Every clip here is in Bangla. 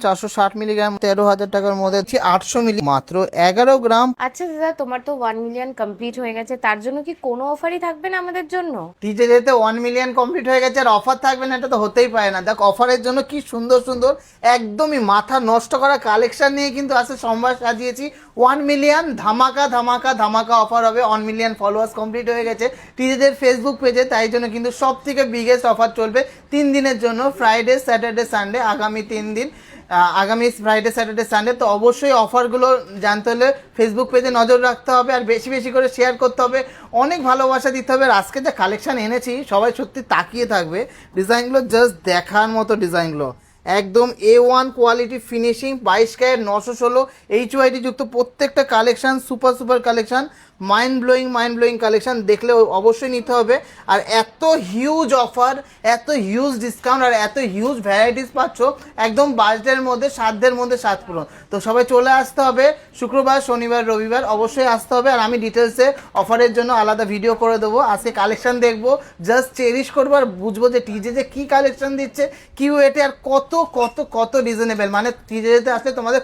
460 মিলিগ্রাম 13,000 টাকার মধ্যে 800 মিলি মাত্র 11 গ্রাম। আচ্ছা দাদা, তোমার তো 1 মিলিয়ন কমপ্লিট হয়ে গেছে, তার জন্য কি কোনো অফারই থাকবে না আমাদের জন্য? টিজে যেতে 1 মিলিয়ন কমপ্লিট হয়ে গেছে আর অফার থাকবে না, এটা তো হতেই পারে না। দেখ অফারের জন্য কি সুন্দর সুন্দর একদমই মাথা নষ্ট করা কালেকশন নিয়ে কিন্তু আজকে সোমবার সাজিয়েছি। 1 মিলিয়ন ধামাকা ধামাকা ধামাকা অফার হবে। 1 মিলিয়ন ফলোয়ার্স কমপ্লিট হয়ে গেছে টিজেদের ফেসবুক পেজে, তাই জন্য কিন্তু সব থেকে বিগেস্ট অফার চলবে 3 দিনের জন্য, ফ্রাইডে স্যাটারডে সানডে, আগামী 3 দিন, আগামী ফ্রাইডে স্যাটারডে সানডে। তো অবশ্যই অফারগুলো জানতে হলে ফেসবুক পেজে নজর রাখতে হবে আর বেশি বেশি করে শেয়ার করতে হবে, অনেক ভালোবাসা দিতে হবে। আর আজকে যে কালেকশন এনেছি সবাই সত্যি তাকিয়ে থাকবে, ডিজাইনগুলো জাস্ট দেখার মতো ডিজাইনগুলো, একদম A1 quality finishing, 22 carat 916 HYD যুক্ত প্রত্যেকটা collection super super collection, mind blowing collection, দেখলে অবশ্যই নিতে হবে। আর এত হিউজ অফার, এত হিউজ ডিসকাউন্ট আর এত হিউজ ভ্যারাইটিস পাচ্ছ একদম বাজেটের মধ্যে, সাধ্যের মধ্যে সাত পূরণ। তো সবাই চলে আসতে হবে শুক্রবার শনিবার রবিবার, অবশ্যই আসতে হবে। আর আমি ডিটেলসে অফারের জন্য আলাদা ভিডিও করে দেবো। আজকে কালেকশন দেখবো, জাস্ট চেরিশ করবো আর বুঝবো যে টিজে যে কী কালেকশন দিচ্ছে, কি ওয়েটে আর কত কত কত রিজনেবল, মানে টিজেতে আসলে তোমাদের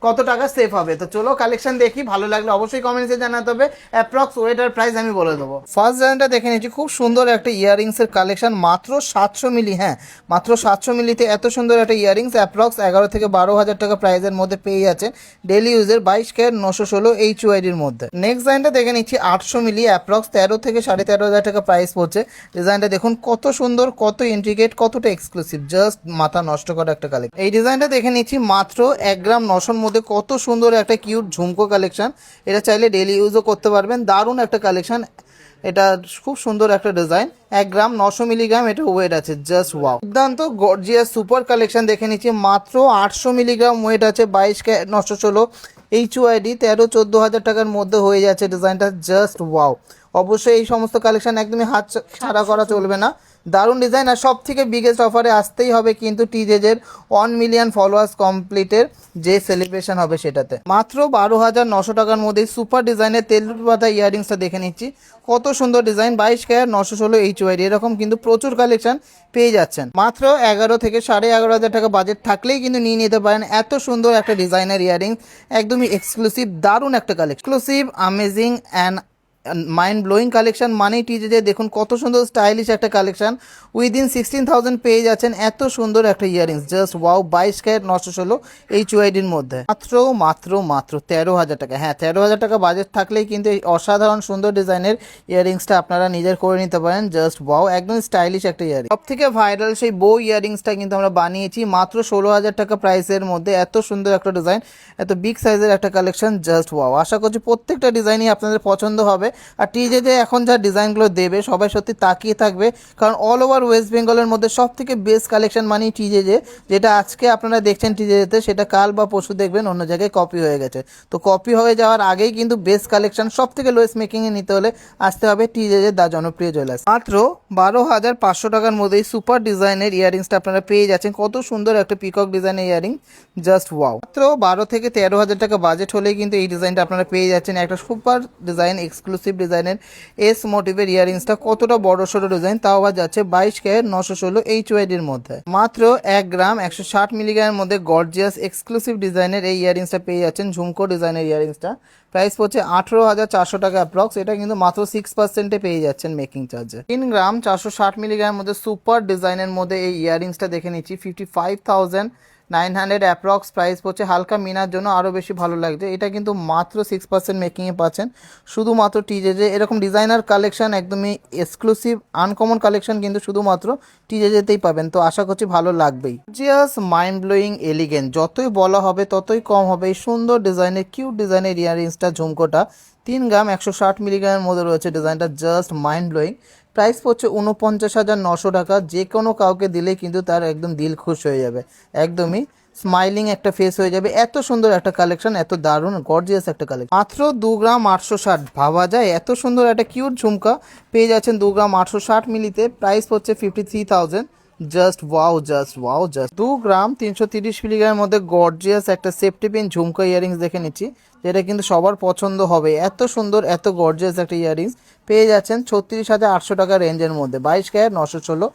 কত টাকা সেভ হবে। তো চলো কালেকশন দেখি, ভালো লাগলে অবশ্যই কমেন্টসে জানাতে হবে। অ্যাপ্রক্স ওয়েট আর প্রাইস আমি বলে দেবো। ফার্স্ট ডিজাইনটা দেখে নিচ্ছি, খুব সুন্দর একটা ইয়াররিংসের কালেকশন, মাত্র 700 মিলি। হ্যাঁ, মাত্র 700 মিলিতে এত সুন্দর একটা ইয়াররিংস, অ্যাপ্রক্স 11 থেকে 12,000 টাকা প্রাইসের মধ্যে পেয়ে যাচ্ছে। ডেলি ইউজের 22 ক্যারেট 916 HYDর মধ্যে। নেক্সট ডিজাইনটা দেখে নিচ্ছি 800 মিলি, অ্যাপ্রক্স 13 থেকে 13,500 টাকা প্রাইস পড়ছে। ডিজাইনটা দেখুন কত সুন্দর, কত ইন্ট্রিকেট, কতটা এক্সক্লুসিভ, জাস্ট মাথা নষ্ট করা একটা কালেকশন। এই ডিজাইনটা দেখে নিচ্ছি মাত্র 1 গ্রাম 900 মধ্যে, কত সুন্দর একটা কিউট ঝুমকো কালেকশন। এটা চাইলে ডেলি ইউজও করতে পারবেন, দারুণ একটা কালেকশন। এটা খুব সুন্দর একটা ডিজাইন, 1 গ্রাম 900 মিলিগ্রাম এটা ওয়েট আছে, জাস্ট ওয়াও, দুর্দান্ত গর্জিয়াস সুপার কালেকশন। দেখে নিচ্ছি মাত্র 800 মিলিগ্রাম ওয়েট আছে, 22 ক্যারেট 916 HYD, 13-14,000 টাকার মধ্যে হয়ে যাচ্ছে ডিজাইনটা, জাস্ট ওয়াও। অবশ্যই এই সমস্ত কালেকশন একদমই হাত ছাড়া করা চলবে না, দারুণ ডিজাইন। আর সব থেকে বিগেস্ট অফারে আসতেই হবে কিন্তু টিজেজের 1 মিলিয়ন ফলোয়ার্স কমপ্লিটের যে সেলিব্রেশন হবে সেটাতে। মাত্র 12,900 টাকার মধ্যে সুপার ডিজাইনের তেলুর পাতা ইয়াররিংসটা দেখে নিচ্ছি, কত সুন্দর ডিজাইন, 22 ক্যারেট 916 HYD, এরকম কিন্তু প্রচুর কালেকশন পেয়ে যাচ্ছেন। মাত্র 11 থেকে 11,500 টাকা বাজেট থাকলেই কিন্তু নিয়ে নিতে পারেন এত সুন্দর একটা ডিজাইনার ইয়াররিংস, একদমই এক্সক্লুসিভ, দারুণ একটা collection, exclusive, amazing and mind blowing collection. মানেই টিজে দেখুন কত সুন্দর স্টাইলিশ একটা কালেকশন, উইদিন 16,000 পেয়ে যাচ্ছেন এত সুন্দর একটা ইয়াররিংস, জাস্ট ওয়াও, 22 ক্যারেট 916 HYDর মধ্যে। মাত্র মাত্র মাত্র 13,000 টাকা। হ্যাঁ, 13,000 টাকা বাজেট থাকলেই কিন্তু এই অসাধারণ সুন্দর ডিজাইনের ইয়াররিংসটা আপনারা নিজের করে নিতে পারেন, জাস্ট ওয়াও, একদম স্টাইলিশ একটা ইয়াররিং। সব থেকে ভাইরাল সেই বো ইয়াররিংসটা কিন্তু আমরা বানিয়েছি মাত্র 16,000 টাকা প্রাইসের মধ্যে, এত সুন্দর একটা ডিজাইন, এত বিগ সাইজের একটা কালেকশন, জাস্ট ওয়াও। আশা করছি প্রত্যেকটা ডিজাইনই আপনাদের পছন্দ হবে। আর টিজে যে এখন যা ডিজাইনগুলো দেবে সবাই সত্যি তাকিয়ে থাকবে, কারণ অল ওভার ওয়েস্ট বেঙ্গলের মধ্যে সব থেকে বেস্ট কালেকশন মানেই টিজে, যেটা আজকে আপনারা দেখছেন টিজেতে, সেটা কাল বা পরশু দেখবেন অন্য জায়গায় কপি হয়ে গেছে। তো কপি হয়ে যাওয়ার আগেই কিন্তু বেস্ট কালেকশন সব থেকে লোয়েস্ট মেকিংয়ে নিতে হলে আসতে হবে টিজে দা জনপ্রিয় জুয়েলার্স। মাত্র 12,500 টাকার মধ্যেই সুপার ডিজাইনের ইয়াররিংসটা আপনারা পেয়ে যাচ্ছেন, কত সুন্দর একটা পিকক ডিজাইনের ইয়াররিং, জাস্ট ওয়াও। মাত্র 12 থেকে 13,000 টাকা বাজেট হলেই কিন্তু এই ডিজাইনটা আপনারা পেয়ে যাচ্ছেন, একটা সুপার ডিজাইন, এক্সক্লুসিভ ডিজাইনের এস মোটিভের ইয়াররিংসটা, কতটা বড় সড়ো ডিজাইন, তাও আবার যাচ্ছে 22 ক্যারেট 916 HYDর মধ্যে। মাত্র 1 গ্রাম 160 মিলিগ্রামের মধ্যে গর্জিয়াস এক্সক্লুসিভ ডিজাইনের এই ইয়াররিংসটা পেয়ে যাচ্ছেন, ঝুমকো ডিজাইনের ইয়াররিংসটা, প্রাইস পড়ছে 18,400 টাকা অ্যাপ্রক্স। এটা কিন্তু মাত্র 6%-এ পেয়ে যাচ্ছেন মেকিং চার্জে। 3 গ্রাম 460 মিলিগ্রামের মধ্যে সুপার ডিজাইনের মধ্যে এই ইয়াররিংসটা দেখে নিচ্ছি, 55,900 অ্যাপ্রক্স প্রাইস পড়ছে। হালকা মিনার জন্য আরও বেশি ভালো লাগছে। এটা কিন্তু মাত্র 6% মেকিংয়ে পাচ্ছেন শুধুমাত্র টিজেজে। এরকম ডিজাইনার কালেকশন একদমই এক্সক্লুসিভ আনকমন কালেকশন কিন্তু শুধুমাত্র টিজেজেতেই পাবেন, তো আশা করছি ভালো লাগবেই। জাস্ট মাইন্ড ব্লোয়িং এলিগেন্ট, যতই বলা হবে ততই কম হবে। এই সুন্দর ডিজাইনের কিউট ডিজাইনের ইয়াররিংসটা, ঝুমকোটা 3 গ্রাম 160 মিলিগ্রামের মধ্যে রয়েছে ডিজাইনটা, জাস্ট মাইন্ড ব্লোয়িং। প্রাইস পড়ছে 49,900 টাকা। যে কোনো কাউকে দিলে কিন্তু তার একদম দিল খুশ হয়ে যাবে, একদমই স্মাইলিং একটা ফেস হয়ে যাবে। এত সুন্দর একটা কালেকশন, এত দারুণ গর্জিয়াস একটা কালেকশন। মাত্র 2 গ্রাম 860, ভাবা যায় এত সুন্দর একটা কিউট ঝুমকা পেয়ে যাচ্ছেন 2 গ্রাম 860 মিলিতে, প্রাইস পড়ছে 53,000, just wow, just wow, just. 2 গ্রাম 330 মিলিগ্রামের মধ্যে গর্জিয়াস একটা সেফটি পিন ঝুমকা ইয়াররিংস দেখে নিচ্ছি, যেটা কিন্তু সবার পছন্দ হবে। এত সুন্দর এত গর্জিয়াস একটা ইয়াররিংস পেয়ে যাচ্ছেন 36,800 টাকা রেঞ্জের মধ্যে, 22 ক্যারেট 916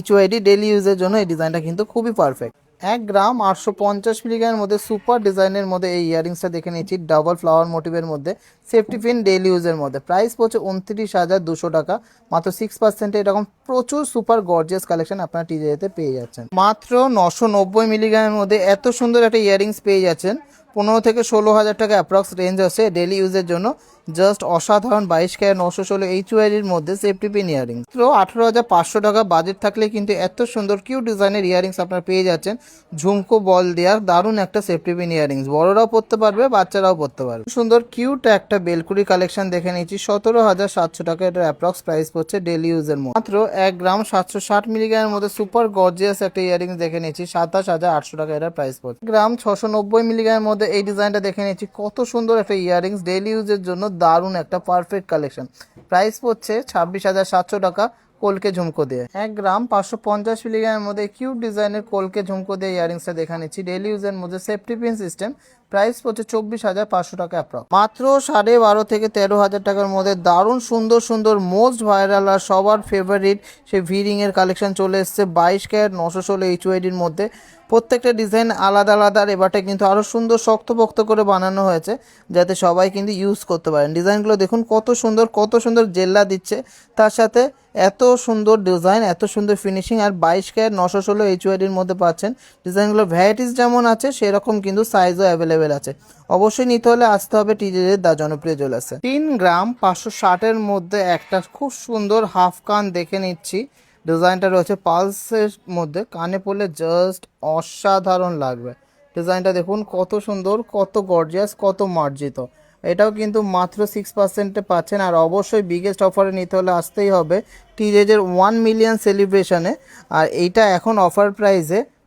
HYD, ডেলি ইউজের জন্য এই ডিজাইনটা কিন্তু খুবই পারফেক্ট। 1 গ্রাম 850 মিলিগ্রামের মধ্যে সুপার ডিজাইনের মধ্যে এই ইয়ারিংসটা দেখে নিচ্ছি, ডাবল ফ্লাওয়ার মোটিভের মধ্যে, সেফটি পিন, ডেইলি ইউজের মধ্যে। প্রাইস পড়ছে 29,200 টাকা, মাত্র 6% এরকম প্রচুর সুপার গর্জিয়াস কালেকশন আপনারা টিজেতে পেয়ে যাচ্ছেন। মাত্র 990 মিলিগ্রামের মধ্যে এত সুন্দর একটা ইয়ারিংস পেয়ে যাচ্ছেন। 15 থেকে 16,000 টাকা অ্যাপ্রক্স রেঞ্জ আছে ডেইলি ইউজের জন্য। জাস্ট অসাধারণ 22 ক্যারেট 916 এইচওয়াইডির মধ্যে সেফটি পিন ইয়ারিংস। তো 18,500 টাকা বাজেট থাকলে কিন্তু এত সুন্দর কিউট ডিজাইনের ইয়ারিংস আপনারা পেয়ে যাচ্ছেন। ঝুমকো বল দেওয়ার দারুণ একটা সেফটি পিন ইয়ারিংস, বড়রাও পরতে পারবে, বাচ্চারাও পরতে পারবে। সুন্দর কিউট একটা বেলকুড়ি কালেকশন দেখে নিচ্ছি, 17,700 টাকা এটার অ্যাপ্রক্স প্রাইস পড়ছে ডেইলি ইউজের মধ্যে। মাত্র 1 গ্রাম 760 মিলিগ্রামের মধ্যে সুপার গর্জিয়াস একটা ইয়ারিংস দেখে নিচ্ছি, 27,800 টাকা এটার প্রাইস পড়ছে। গ্রাম 690 মিলিগ্রামের মধ্যে এই ডিজাইনটা দেখে নিচ্ছি, কত সুন্দর একটা ইয়ারিংস ডেইলি ইউজের জন্য দারুণ একটা পারফেক্ট কালেকশন। প্রাইস পড়ছে 26,700 টাকা কলকে ঝুমকো দিয়ে। 1 গ্রাম 550 মিলিগ্রামের মধ্যে কিউট ডিজাইনের কলকে ঝুমকো দিয়ে ইয়ারিংসটা দেখা নিচ্ছি, ডেইলি ইউজের মধ্যে সেফটি পিন সিস্টেম। প্রাইস পড়ছে 24,500 টাকা অ্যাপ্রক্স। মাত্র 12.5 থেকে 13,000 টাকার মধ্যে দারুণ সুন্দর সুন্দর মোস্ট ভাইরাল আর সবার ফেভারিট সেই ভিরিং এর কালেকশন চলে এসছে 22 ক্যারেট 916 এইচওয়াইডির মধ্যে। প্রত্যেকটা ডিজাইন আলাদা আলাদা, আর এবারটা কিন্তু আরও সুন্দর শক্তপোক্ত করে বানানো হয়েছে যাতে সবাই কিন্তু ইউজ করতে পারেন। ডিজাইনগুলো দেখুন কত সুন্দর জেল্লা দিচ্ছে, তার সাথে এত সুন্দর ডিজাইন, এত সুন্দর ফিনিশিং, আর 22 ক্যারেট 916 এইচওয়াইডির মধ্যে পাচ্ছেন। ডিজাইনগুলোর ভ্যারাইটিস যেমন আছে সেরকম কিন্তু সাইজও অ্যাভেলেবেল আছে। অবশ্যই নিতে হলে আসতে হবে টিজের জনপ্রিয় জুয়েলার্সে। 3 গ্রাম 560-এর মধ্যে একটা খুব সুন্দর হাফ কান দেখে নিচ্ছি, ডিজাইনটা রয়েছে পালসের মধ্যে, কানে পরলে জাস্ট অসাধারণ লাগবে। ডিজাইনটা দেখুন কত সুন্দর, কত গর্জিয়াস, কত মার্জিত। এটাও কিন্তু মাত্র 6%-এ পাচ্ছেন। আর অবশ্যই বিগেস্ট অফারে নিতে হলে আসতেই হবে টিজের 1 মিলিয়ন সেলিব্রেশনে। আর এইটা এখন অফার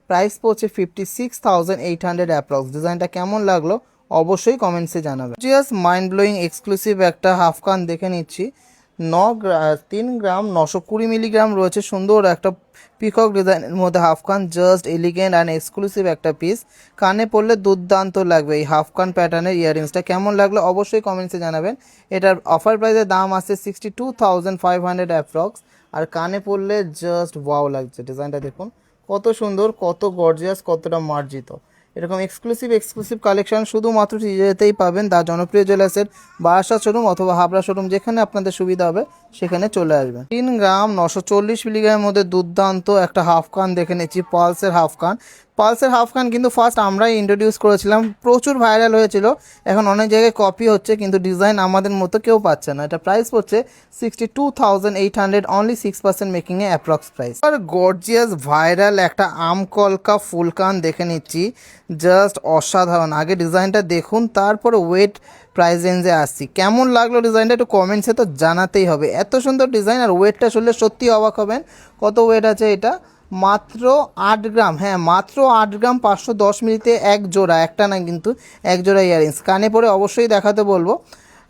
প্রাইস পড়ছে 56,800 অ্যাপ্রক্স। ডিজাইনটা কেমন লাগলো অবশ্যই কমেন্টসে জানাবেন। জাস্ট মাইন্ড ব্লোয়িং এক্সক্লুসিভ একটা হাফ কান দেখে নিচ্ছি, 3 গ্রাম 920 মিলিগ্রাম রয়েছে, সুন্দর একটা পিকক ডিজাইনের মধ্যে হাফ কান, জাস্ট এলিগেন্ট অ্যান্ড এক্সক্লুসিভ একটা পিস। কানে পরলে দুর্দান্ত লাগবে এই হাফ কান প্যাটার্নের ইয়ারিংসটা। কেমন লাগলো অবশ্যই কমেন্টসে জানাবেন। এটার অফার প্রাইসের দাম আছে 62,500 অ্যাপ্রক্স। আর কানে পরলে জাস্ট ওয়াও লাগছে। ডিজাইনটা দেখুন কত সুন্দর, কত গর্জিয়াস, কতটা মার্জিত। এরকম এক্সক্লুসিভ কালেকশন শুধুমাত্র টিজেতেই পাবেন, দা জনপ্রিয় জুয়েলার্সের বারাসাত শোরুম অথবা হাবড়া শোরুম, যেখানে আপনাদের সুবিধা হবে সেখানে চলে আসবেন। 3 গ্রাম 940 মিলিগ্রামের মধ্যে দুর্দান্ত একটা হাফ কান দেখে নিচ্ছি, পালসের হাফ কান। পালসের হাফ কান কিন্তু ফার্স্ট আমরাই ইন্ট্রোডিউস করেছিলাম, প্রচুর ভাইরাল হয়েছিল, এখন অনেক জায়গায় কপি হচ্ছে, কিন্তু ডিজাইন আমাদের মতো কেউ পাচ্ছে না। এটা প্রাইস পড়ছে 62,800, অনলি 6% মেকিংয়ে অ্যাপ্রক্স প্রাইস। আর গর্জিয়াস ভাইরাল একটা আমকলকা ফুল কান দেখে নিচ্ছি, জাস্ট অসাধারণ। আগে ডিজাইনটা দেখুন, তারপরে ওয়েট প্রাইস রেঞ্জে আসছি। কেমন লাগলো ডিজাইনটা একটু কমেন্টসে তো জানাতেই হবে। এত সুন্দর ডিজাইন, আর ওয়েটটা শুনলে সত্যি অবাক হবেন। কত ওয়েট আছে এটা? মাত্র 8 গ্রাম, হ্যাঁ মাত্র 8 গ্রাম 510 মিলিতে এক জোড়া, একটা না কিন্তু এক জোড়া ইয়ারিংস। কানে পরে অবশ্যই দেখাতে বলবো।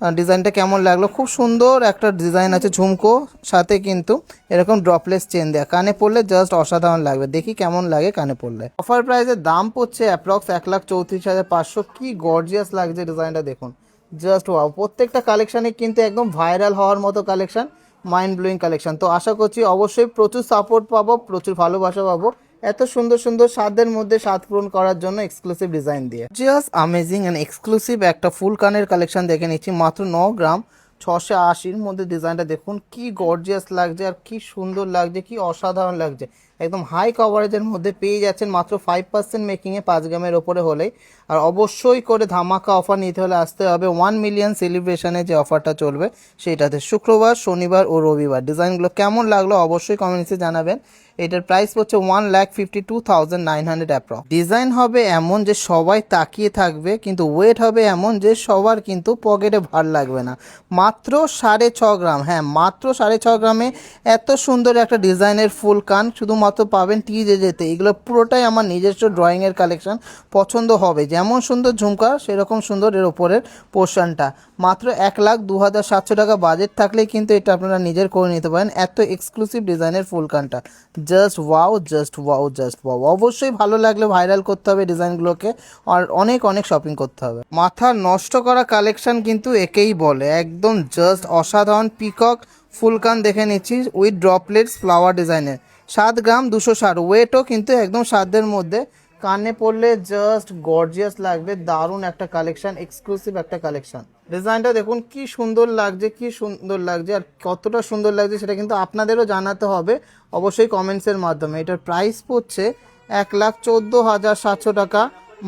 ডিজাইনটা কেমন লাগলো? খুব সুন্দর একটা ডিজাইন আছে, ঝুমকো সাথে কিন্তু এরকম ড্রপলেস চেন দেয়া, কানে পরলে জাস্ট অসাধারণ লাগবে। দেখি কেমন লাগে কানে পরলে। অফার প্রাইসের দাম পড়ছে অ্যাপ্রক্স 1,34,500। কি গর্জিয়াস লাগছে ডিজাইনটা দেখুন, জাস্ট ওয়াও। প্রত্যেকটা কালেকশানে কিন্তু একদম ভাইরাল হওয়ার মতো কালেকশন, মাইন্ড ব্লোয়িং কালেকশন। তো আশা করছি অবশ্যই প্রচুর সাপোর্ট পাবো, প্রচুর ভালোবাসা পাবো এত সুন্দর সুন্দর স্বাদের মধ্যে স্বাদ পূরণ করার জন্য এক্সক্লুসিভ ডিজাইন দিয়ে। জাস্ট অ্যামেজিং অ্যান্ড এক্সক্লুসিভ একটা ফুল কানের কালেকশন দেখে নিচ্ছি, মাত্র 9 গ্রাম 680-র মধ্যে। ডিজাইনটা দেখুন কি গর্জিয়াস লাগছে, আর কি সুন্দর লাগছে, কি অসাধারণ লাগছে। একদম হাই কভারেজের মধ্যে পেয়ে যাচ্ছেন মাত্র 5% মেকিংয়ে 5 গ্রামের ওপরে হলেই। আর অবশ্যই করে ধামাকা অফার নিতে হলে আসতে হবে 1 মিলিয়ন সেলিব্রেশনে, যে অফারটা চলবে সেইটাতে, শুক্রবার, শনিবার ও রবিবার। ডিজাইনগুলো কেমন লাগলো অবশ্যই কমেন্টসে জানাবেন। এটার প্রাইস হচ্ছে 1,52,900 অ্যাপ্রক্স। ডিজাইন হবে এমন যে সবাই তাকিয়ে থাকবে, কিন্তু ওয়েট হবে এমন যে সবার কিন্তু পকেটে ভার লাগবে না। মাত্র 6.5 গ্রাম, হ্যাঁ মাত্র 6.5 গ্রামে এত সুন্দর একটা ডিজাইনের ফুল কান শুধুমাত্র পাবেন টিজেতে। এগুলো পুরোটাই আমার নিজস্ব ড্রয়িংয়ের কালেকশন, পছন্দ হবে। যেমন সুন্দর ঝুমকা সেরকম সুন্দর এর ওপরের পোর্শনটা। মাত্র 1,02,700 টাকা বাজেট থাকলেই কিন্তু এটা আপনারা নিজের করে নিতে পারেন, এত এক্সক্লুসিভ ডিজাইনের ফুল কানটা। Just wow, just wow, just wow. অবশ্যই ভালো লাগলে ভাইরাল করতে হবে ডিজাইনগুলোকে, আর অনেক অনেক শপিং করতে হবে। মাথা নষ্ট করা কালেকশন কিন্তু একেই বলে, একদম জাস্ট অসাধারণ পিকক ফুলকান দেখে নিচ্ছি উইথ ড্রপলেটস ফ্লাওয়ার ডিজাইনের। 7 গ্রাম 260, ওয়েটও কিন্তু একদম সাধ্যের মধ্যে। কানে পরলে জাস্ট গর্জিয়াস লাগবে, দারুণ একটা কালেকশন, এক্সক্লুসিভ একটা কালেকশন। ডিজাইনটা দেখুন কি সুন্দর লাগছে, কি সুন্দর লাগছে, আর কতটা সুন্দর লাগছে সেটা কিন্তু আপনাদেরও জানাতে হবে অবশ্যই কমেন্টসের মাধ্যমে। এটার প্রাইস পড়ছে 1,14,700 টাকা।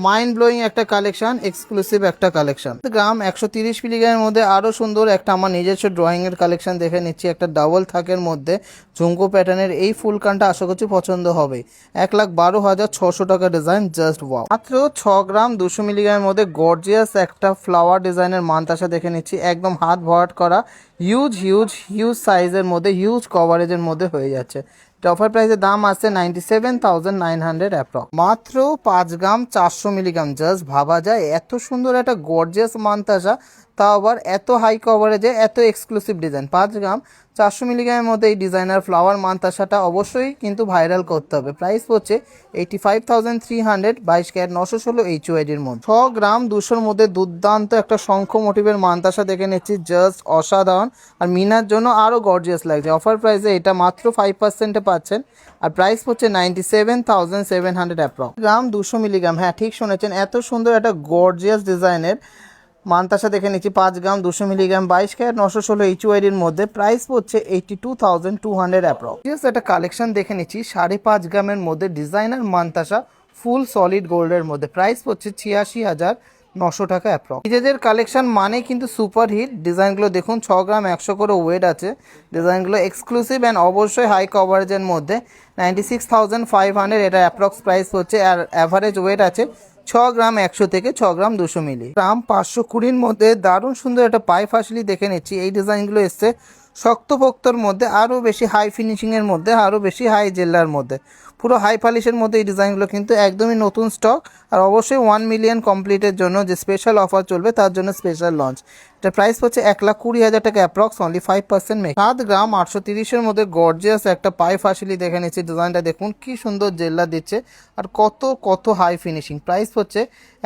মাইন্ড ব্লোয়িং একটা কালেকশন, এক্সক্লুসিভ একটা কালেকশন। গ্রাম 130 মিলিগ্রামের মধ্যে আরও সুন্দর একটা আমার নিজস্ব ড্রয়িংয়ের কালেকশন দেখে নিচ্ছি। একটা ডাবল থাকের মধ্যে ঝুমকো প্যাটার্নের এই ফুল কানটা আশা করছি পছন্দ হবে। 1,12,600 টাকা ডিজাইন, জাস্ট ওয়াও। মাত্র 6 গ্রাম 200 মিলিগ্রামের মধ্যে গর্জিয়াস একটা ফ্লাওয়ার ডিজাইনের মানতাসা দেখে নিচ্ছি। একদম হাত ভরাট করা, হিউজ হিউজ হিউজ সাইজের মধ্যে, হিউজ কভারেজের মধ্যে হয়ে যাচ্ছে। অফার প্রাইসের দাম আছে 97,900 অ্যাপ্রক্স। মাত্র 5 গ্রাম 400 মিলিগ্রাম, জাস্ট ভাবা যায় এত সুন্দর একটা গর্জিয়াস মানতাসা, তাও আবার এত হাই কভারেজে, এত এক্সক্লুসিভ ডিজাইন। 5 গ্রাম 400 মিলিগ্রামের মধ্যে এই ডিজাইনার ফ্লাওয়ার মানতাসাটা অবশ্যই কিন্তু ভাইরাল করতে হবে। প্রাইস পড়ছে 85,300, 22 ক্যারেট 916 HUID-র মধ্যে। 6 গ্রাম 200-র মধ্যে দুর্দান্ত একটা শঙ্খ মোটিভের মানতাসা দেখে নিচ্ছি, জাস্ট অসাধারণ, আর মিনার জন্য আরও গর্জিয়াস লাগছে। অফার প্রাইসে এটা মাত্র 5%-এ পাচ্ছেন, আর প্রাইস পড়ছে 97,700 অ্যাপ্রক্স। গ্রাম 200 মিলিগ্রাম, হ্যাঁ ঠিক শুনেছেন, এত সুন্দর একটা গর্জিয়াস ডিজাইনের মানতাসা দেখে নিচ্ছি। 5 গ্রাম 200 মিলিগ্রাম, 22 ক্যারেট 916 HUID-র মধ্যে। প্রাইস পড়ছে 82,200 অ্যাপ্রক্স। একটা কালেকশন দেখে নিচ্ছি 5.5 গ্রামের মধ্যে, ডিজাইনার মানতাসা ফুল সলিড গোল্ডের মধ্যে। প্রাইস পড়ছে 86,900 টাকা অ্যাপ্রক্স। নিজেদের কালেকশন মানে কিন্তু সুপার হিট। ডিজাইনগুলো দেখুন, 6 গ্রাম 100 করে ওয়েট আছে। ডিজাইনগুলো এক্সক্লুসিভ অ্যান্ড অবশ্যই হাই কভারেজের মধ্যে। 96,500 এটা অ্যাপ্রক্স প্রাইস হচ্ছে, আর অ্যাভারেজ ওয়েট আছে 6 গ্রাম 100 থেকে 6 গ্রাম 200 মিলি। গ্রাম 520-র মধ্যে দারুণ সুন্দর একটা পাই ফাসলি দেখে নিচ্ছি। এই ডিজাইনগুলো এসছে শক্তপোক্তর মধ্যে, আরও বেশি হাই ফিনিশিংয়ের মধ্যে, আরও বেশি হাই জেল্লার মধ্যে, পুরো হাই পলিশের মধ্যে। এই ডিজাইনগুলো কিন্তু একদমই নতুন স্টক, আর অবশ্যই 1 মিলিয়ন কমপ্লিটের জন্য যে স্পেশাল অফার চলবে তার জন্য স্পেশাল লঞ্চ। এটা প্রাইস হচ্ছে 1,20,000 টাকা অ্যাপ্রক্স, অনলি 5% মেক। 7 গ্রাম 830-এর মধ্যে গর্জিয়াস একটা পাই ফাসিলি দেখে নিচ্ছি। ডিজাইনটা দেখুন কি সুন্দর জেল্লা দিচ্ছে, আর কত কত হাই ফিনিশিং। প্রাইস হচ্ছে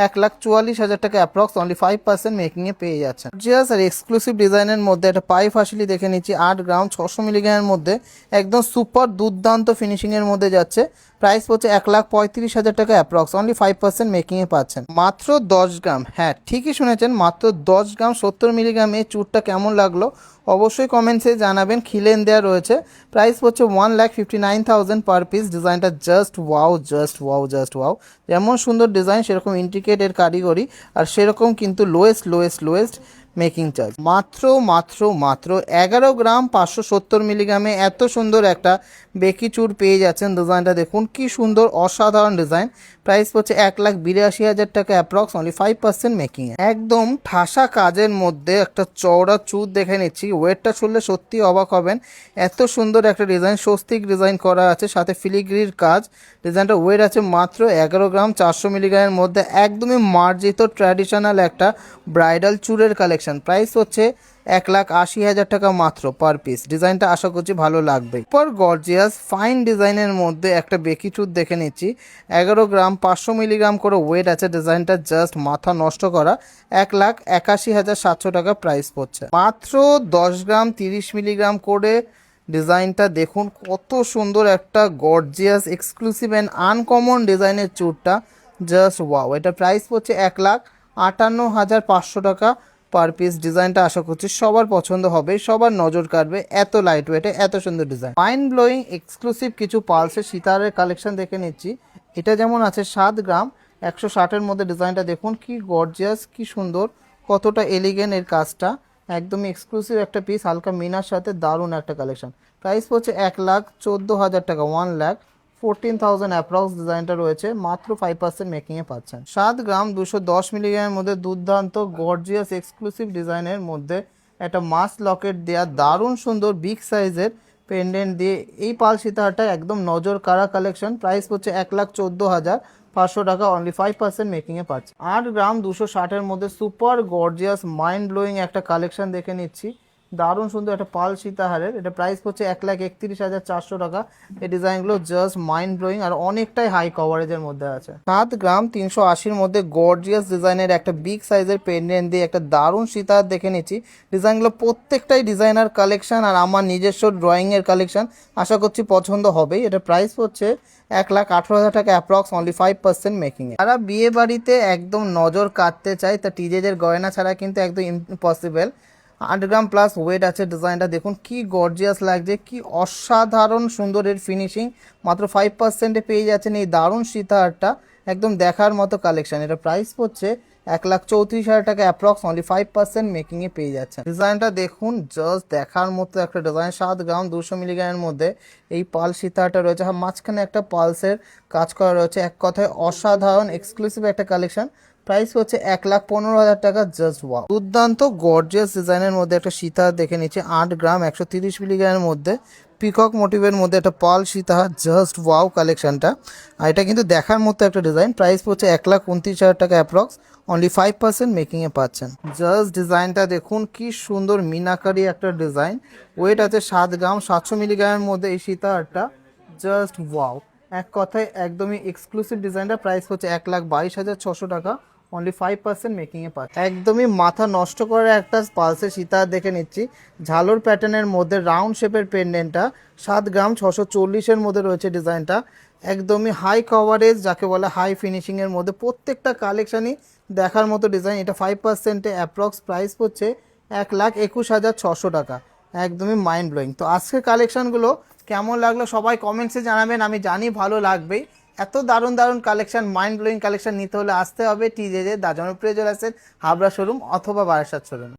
1,44,000 টাকা অ্যাপ্রক্স, অনলি 5% মেকিংয়ে পেয়ে যাচ্ছেন। গর্জিয়াস আর এক্সক্লুসিভ ডিজাইনের মধ্যে একটা পাই ফাসিলি দেখে নিচ্ছি। 8 গ্রাম 600 মিলিগ্রামের মধ্যে একদম সুপার দুর্দান্ত ফিনিশিংয়ের মধ্যে যাচ্ছে। প্রাইস হচ্ছে 1,35,000 টাকা অ্যাপ্রক্স, অনলি 5% মেকিংয়ে পাচ্ছেন। মাত্র 10 গ্রাম, হ্যাঁ ঠিকই শুনেছেন, মাত্র 10 গ্রাম 70 মিলিগ্রাম। এই চুরটা কেমন লাগলো অবশ্যই কমেন্টসে জানাবেন, খিলেন দেওয়া রয়েছে। প্রাইস হচ্ছে 1,59,000 পার পিস। ডিজাইনটা just wow, just wow, just wow. যেমন সুন্দর ডিজাইন সেরকম ইন্ট্রিকেট এর কারিগরি, আর সেরকম কিন্তু লোয়েস্ট মেকিং চার্জ। মাত্র 11 গ্রাম 570 মিলিগ্রামে এত সুন্দর একটা বেকি চুর পেয়ে যাচ্ছেন। ডিজাইনটা দেখুন কি সুন্দর, অসাধারণ ডিজাইন। প্রাইস হচ্ছে 1,82,000 টাকা অ্যাপ্রক্স, অনলি 5% মেকিং। একদম ঠাসা কাজের মধ্যে একটা চওড়া চুর দেখে নিচ্ছি। ওয়েটটা শুনলে সত্যি অবাক হবেন, এত সুন্দর একটা ডিজাইন, স্বস্তিক ডিজাইন করা আছে, সাথে ফিলিগ্রির কাজ। ডিজাইনটা ওয়েট আছে মাত্র 11 গ্রাম 400 মিলিগ্রামের মধ্যে। একদমই মার্জিত ট্র্যাডিশনাল একটা ব্রাইডাল চুরের কালেকশন। প্রাইস হচ্ছে 1,80,000 টাকা মাত্র পার পিস। ডিজাইনটা আশা করছি ভালো লাগবে। পর গর্জিয়াস ফাইন ডিজাইনের মধ্যে একটা বেকি চুর দেখে নিচ্ছি। 11 গ্রাম 500 মিলিগ্রাম করে ওয়েট আছে। ডিজাইনটা জাস্ট মাথা নষ্ট করা। 1,81,700 টাকা প্রাইস পড়ছে। মাত্র 10 গ্রাম 30 মিলিগ্রাম করে ডিজাইনটা দেখুন, কত সুন্দর একটা গর্জিয়াস এক্সক্লুসিভ অ্যান্ড আনকমন ডিজাইনের চুরটা, জাস্ট ওয়াও। এটা প্রাইস পড়ছে 1,58,500 টাকা পার পিস। ডিজাইনটা আশা করছি সবার পছন্দ হবে, সবার নজর কাটবে, এত লাইট ওয়েটে এত সুন্দর ডিজাইন। মাইন্ড ব্লোয়িং এক্সক্লুসিভ কিছু পালসের সিতারের কালেকশন দেখে নিচ্ছি। এটা যেমন আছে 7 গ্রাম 160-এর মধ্যে। ডিজাইনটা দেখুন কি গর্জিয়াস, কি সুন্দর, কতটা এলিগেন্ট এর কাজটা। একদমই এক্সক্লুসিভ একটা পিস, হালকা মিনার সাথে দারুণ একটা কালেকশন। প্রাইস পড়ছে 1,14,000 টাকা, 1,14,000 অ্যাপ্রক্স। ডিজাইনটা রয়েছে মাত্র 5% মেকিংয়ে পাচ্ছেন। 7 গ্রাম 210 মিলিগ্রামের মধ্যে দুর্দান্ত গর্জিয়াস এক্সক্লুসিভ ডিজাইনের মধ্যে একটা মাস লকেট দেওয়া দারুণ সুন্দর বিগ সাইজের পেন্ডেন্ট দিয়ে এই পাল সীতাহারটা একদম নজর কাড়া কালেকশন। প্রাইস হচ্ছে 1,14,500 টাকা, অনলি 5% মেকিংয়ে পাচ্ছে। 8 গ্রাম 260-এর মধ্যে সুপার গর্জিয়াস মাইন্ড ব্লোয়িং একটা কালেকশন দেখে নিচ্ছি। দারুণ সুন্দর একটা পাল সীতাহারের, এটা প্রাইস পড়ছে 1,31,400 টাকা। এই ডিজাইনগুলো জাস্ট মাইন্ড ব্লোয়িং আর অনেকটাই হাই কভারেজের মধ্যে আছে। 7 গ্রাম 380-র মধ্যে গর্জিয়াস ডিজাইনের একটা বিগ সাইজের পেন্ডেন্ট দিয়ে একটা দারুণ সীতাহার দেখে নিচ্ছি। ডিজাইনগুলো প্রত্যেকটাই ডিজাইনার কালেকশন আর আমার নিজস্ব ড্রয়িংয়ের কালেকশন, আশা করছি পছন্দ হবেই। এটা প্রাইস পড়ছে 1,18,000 টাকা অ্যাপ্রক্স, অনলি 5% মেকিংয়ে। যারা বিয়ে বাড়িতে একদম নজর কাটতে চায় তা টিজেজের গয়না ছাড়া কিন্তু একদম ইম্পসিবল। 8 গ্রাম প্লাস ওয়েট আছে। ডিজাইনটা দেখুন কি গর্জিয়াস লাগছে, কি অসাধারণ সুন্দর এর ফিনিশিং। মাত্র 5%-এ পেয়ে যাচ্ছেন এই দারুণ সীতাহারটা, একদম দেখার মতো কালেকশন। এটা প্রাইস পড়ছে 1,34,000 টাকা অ্যাপ্রক্স, অনলি 5% মেকিংয়ে পেয়ে যাচ্ছেন। ডিজাইনটা দেখুন জাস্ট দেখার মতো একটা ডিজাইন। 7 গ্রাম 200 মিলিগ্রামের মধ্যে এই পাল সীতাহারটা রয়েছে, মাঝখানে একটা পালসের কাজ করা রয়েছে। এক কথায় অসাধারণ এক্সক্লুসিভ একটা কালেকশন। প্রাইস হচ্ছে 1,15,000 টাকা। জাস্ট ওয়াও, দুর্দান্ত গর্জিয়াস ডিজাইনের মধ্যে একটা সীতাহার দেখে নিচ্ছে। 8 গ্রাম 130 মিলিগ্রামের মধ্যে পিকক মোটিভের মধ্যে একটা পাল সীতাহার, জাস্ট ওয়াও কালেকশনটা। আর এটা কিন্তু দেখার মতো একটা ডিজাইন। প্রাইস পড়ছে 1,29,000 টাকা অ্যাপ্রক্স, অনলি 5% মেকিংয়ে পাচ্ছেন। জাস্ট ডিজাইনটা দেখুন কি সুন্দর মিনাকারি একটা ডিজাইন। ওয়েট আছে 7 গ্রাম 700 মিলিগ্রামের মধ্যে এই সীতাহারটা, জাস্ট ওয়াও। এক কথায় একদমই এক্সক্লুসিভ ডিজাইনটা। প্রাইস হচ্ছে 1,22,600 টাকা, অনলি 5% মেকিংয়ে পাচ্ছে। একদমই মাথা নষ্ট করার একটা পালসের সীতাহার দেখে নিচ্ছি। ঝালোর প্যাটার্নের মধ্যে রাউন্ড শেপের পেন্ডেন্টটা, 7 গ্রাম 640-এর মধ্যে রয়েছে ডিজাইনটা। একদমই হাই কভারেজ যাকে বলে, হাই ফিনিশিংয়ের মধ্যে প্রত্যেকটা কালেকশানই দেখার মতো ডিজাইন। এটা 5%-এ অ্যাপ্রক্স, প্রাইস পড়ছে 1,21,600 টাকা। একদমই মাইন্ড ব্লোয়িং। তো আজকের কালেকশানগুলো কেমন লাগলো সবাই কমেন্টসে জানাবেন, আমি জানি ভালো লাগবেই। এত দারুণ দারুণ কালেকশন, মাইন্ড ব্লোয়িং কালেকশন নিতে হলে আসতে হবে টিজেজে, দা জনপ্রিয় জুয়েলার্সের হাবড়া শোরুম অথবা বারাসাত শোরুম।